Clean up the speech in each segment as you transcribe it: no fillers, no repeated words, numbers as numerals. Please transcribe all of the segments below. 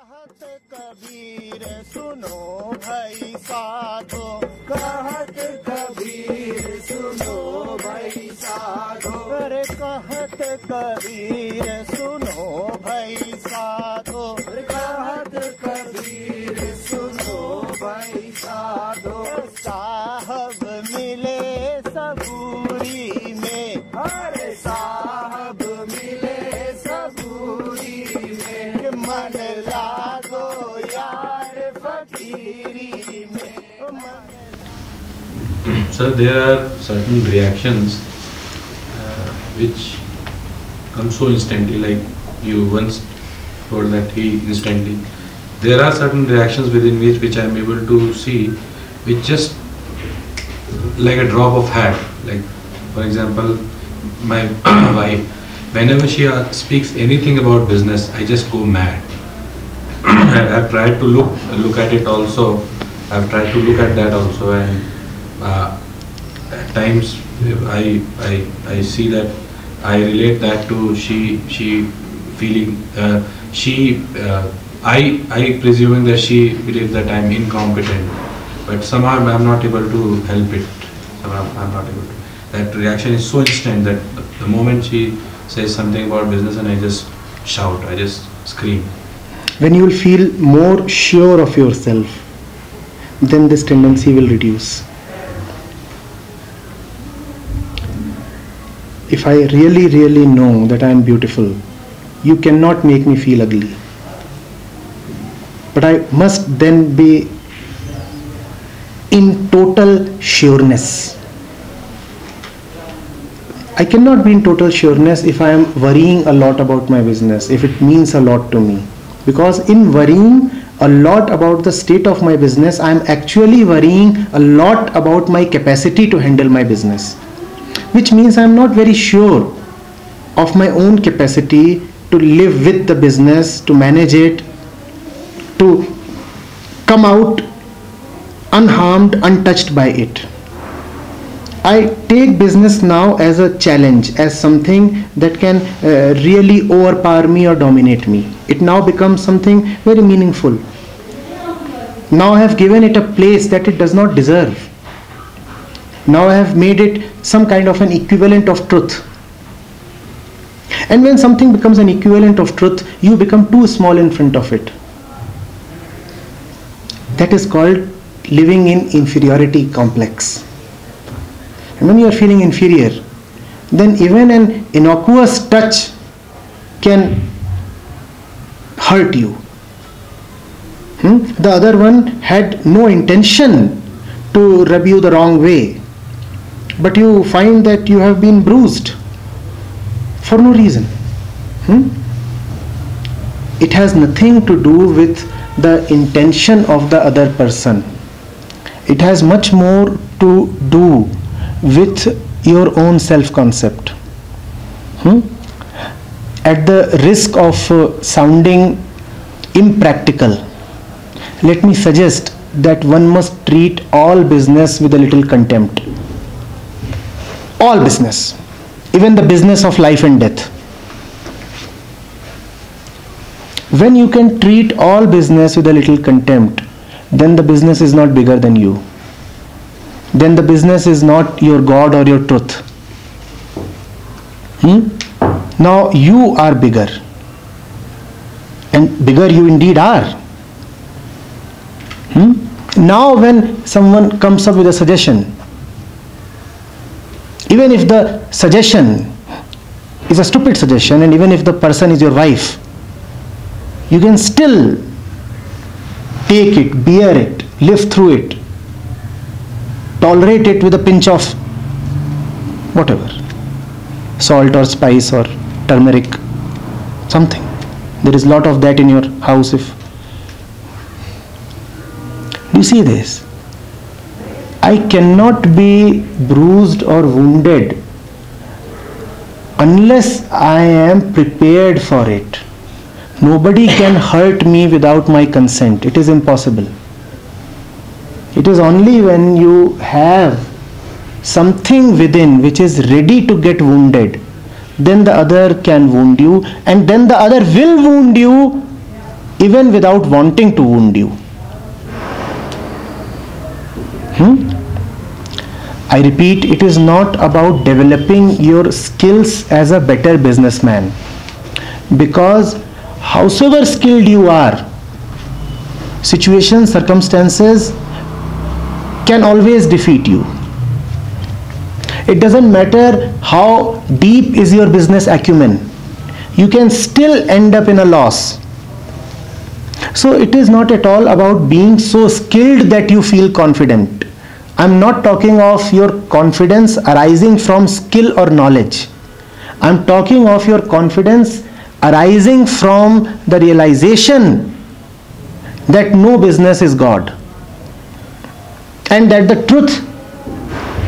कहत कबीर सुनो भाई साधो, कहत कबीर सुनो भाई साधो, अरे कहत कबीर सुनो भाई साधो, कहत कबीर सुनो भाई साधो। साहब मिले सबूरी में, अरे साहब मिले सबूरी में, मन लागो यार फकीरी में। So there are certain reactions which come so instantly, like you once told that he instantly. There are certain reactions within which I am able to see, which just like a drop of hat. Like for example, my wife, whenever she speaks anything about business, I just go mad. I've tried to look at it also. I've tried to look at that also, and at times I see that I relate that to she feeling I presuming that she believes that I'm incompetent, but somehow I'm not able to help it. Somehow I'm not able to. That reaction is so instant that the moment she says something about business, and I just shout, I just scream. When you will feel more sure of yourself, then this tendency will reduce. If I really know that I am beautiful, you cannot make me feel ugly. But I must then be in total sureness. I cannot be in total sureness if I am worrying a lot about my business, if it means a lot to me. Because in worrying a lot about the state of my business, I am actually worrying a lot about my capacity to handle my business. Which means I am not very sure of my own capacity to live with the business, to manage it, to come out unharmed, untouched by it. I take business now as a challenge, as something that can really overpower me or dominate me. It now becomes something very meaningful. Now I have given it a place that it does not deserve. Now I have made it some kind of an equivalent of truth. And when something becomes an equivalent of truth, you become too small in front of it. That is called living in inferiority complex. And when you are feeling inferior, then even an innocuous touch can hurt you. The other one had no intention to rub you the wrong way, but you find that you have been bruised for no reason. It has nothing to do with the intention of the other person. It has much more to do with your own self-concept. At the risk of sounding impractical, let me suggest that one must treat all business with a little contempt. All business, even the business of life and death. When you can treat all business with a little contempt, then the business is not bigger than you. Then the business is not your God or your truth. Now you are bigger. And bigger you indeed are. Now when someone comes up with a suggestion, even if the suggestion is a stupid suggestion, and even if the person is your wife, you can still take it, bear it, live through it, tolerate it with a pinch of whatever, salt or spice or turmeric, something. There is a lot of that in your house. If you see this, I cannot be bruised or wounded unless I am prepared for it. Nobody can hurt me without my consent. It is impossible. It is only when you have something within which is ready to get wounded, then the other can wound you, and then the other will wound you even without wanting to wound you. I repeat, it is not about developing your skills as a better businessman, because howsoever skilled you are, situations, circumstances can always defeat you. It doesn't matter how deep is your business acumen, you can still end up in a loss. So it is not at all about being so skilled that you feel confident. I'm not talking of your confidence arising from skill or knowledge. I'm talking of your confidence arising from the realization that no business is God, and that the truth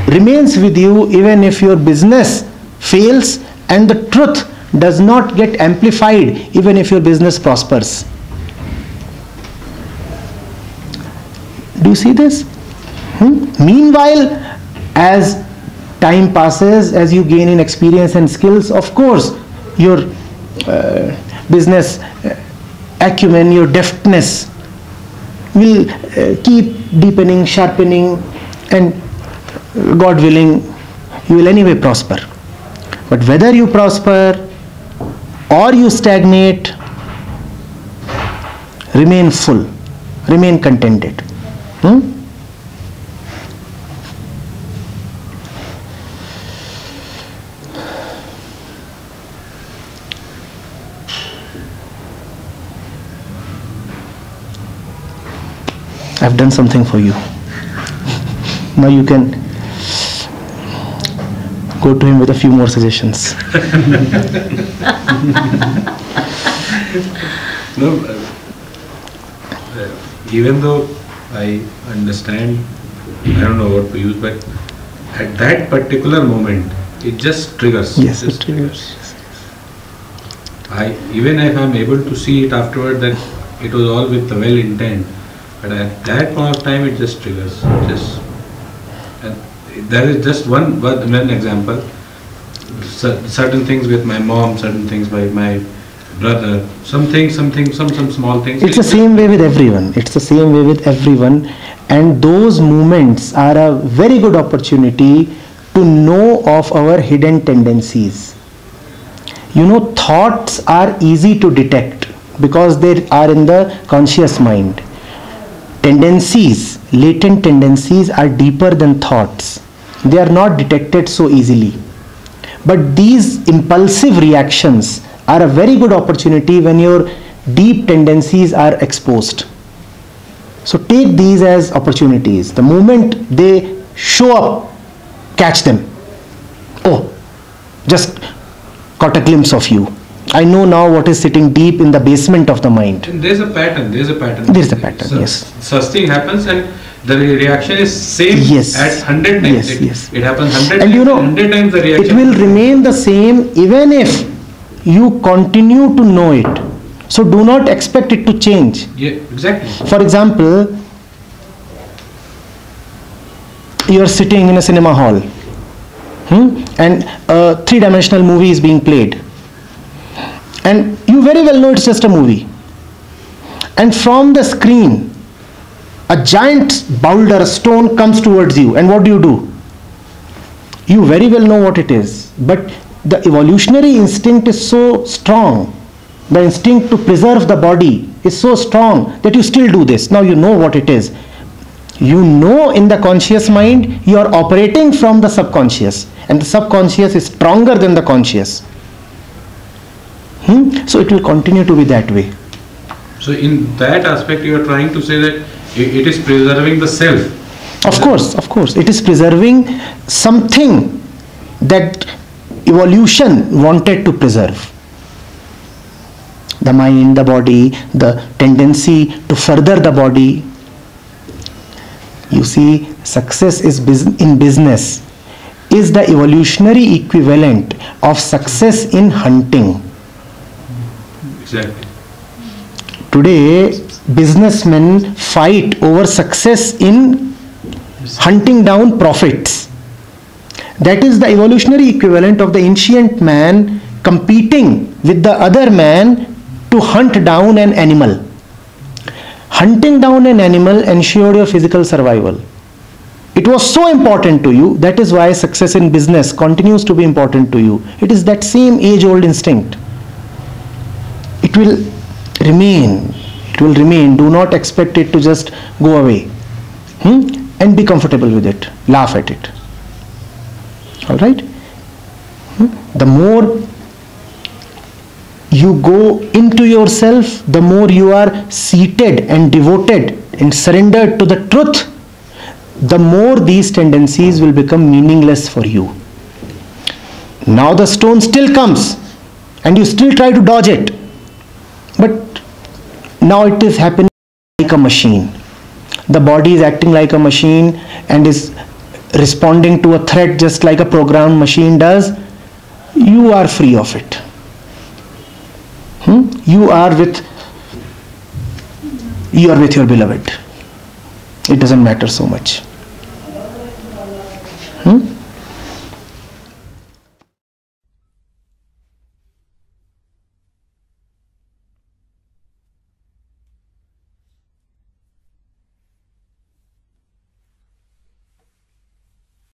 remains with you even if your business fails, and the truth does not get amplified even if your business prospers. Do you see this? Meanwhile, as time passes, as you gain in experience and skills, of course, your business acumen, your deftness will keep deepening, sharpening, and God willing, you will anyway prosper. But whether you prosper or you stagnate, remain full, remain contented. I've done something for you. Now you can go to him with a few more suggestions. No, even though I understand, I don't know what to use, but at that particular moment, it just triggers. Yes, it triggers. Even if I'm able to see it afterward that it was all with the well intent, but at that point of time, it just triggers. And there is just one example. Certain things with my mom, certain things by my brother, some small things. It's the same way with everyone. It's the same way with everyone. And those moments are a very good opportunity to know of our hidden tendencies. You know, thoughts are easy to detect because they are in the conscious mind. Tendencies, latent tendencies, are deeper than thoughts. They are not detected so easily. But these impulsive reactions are a very good opportunity when your deep tendencies are exposed. So take these as opportunities. The moment they show up, catch them. Oh, just caught a glimpse of you. I know now what is sitting deep in the basement of the mind. And there's a pattern. There's a pattern. Yes. Such thing happens, and the reaction is same at 100 times. It happens 100 times. And you know, 100 times the reaction. It will remain the same even if you continue to know it. So do not expect it to change. Yeah, exactly. For example, you are sitting in a cinema hall, and a three-dimensional movie is being played. And you very well know it's just a movie. And from the screen, a giant boulder, a stone comes towards you. And what do? You very well know what it is. But the evolutionary instinct is so strong. The instinct to preserve the body is so strong that you still do this. Now you know what it is. You know in the conscious mind, you are operating from the subconscious. And the subconscious is stronger than the conscious. So it will continue to be that way. So in that aspect, you are trying to say that it is preserving the self. Of course. It is preserving something that evolution wanted to preserve. The mind, the body, the tendency to further the body. You see, success in business is the evolutionary equivalent of success in hunting. Exactly. Today, businessmen fight over success in hunting down profits. That is the evolutionary equivalent of the ancient man competing with the other man to hunt down an animal. hunting down an animal ensured your physical survival. It was so important to you. That is why success in business continues to be important to you. It is that same age-old instinct. It will remain. It will remain. Do not expect it to just go away. And be comfortable with it. Laugh at it. All right? The more you go into yourself, the more you are seated and devoted and surrendered to the truth, the more these tendencies will become meaningless for you. Now the stone still comes and you still try to dodge it, but now it is happening like a machine. The body is acting like a machine and is responding to a threat just like a programmed machine does. You are free of it. You are with your beloved. It doesn't matter so much.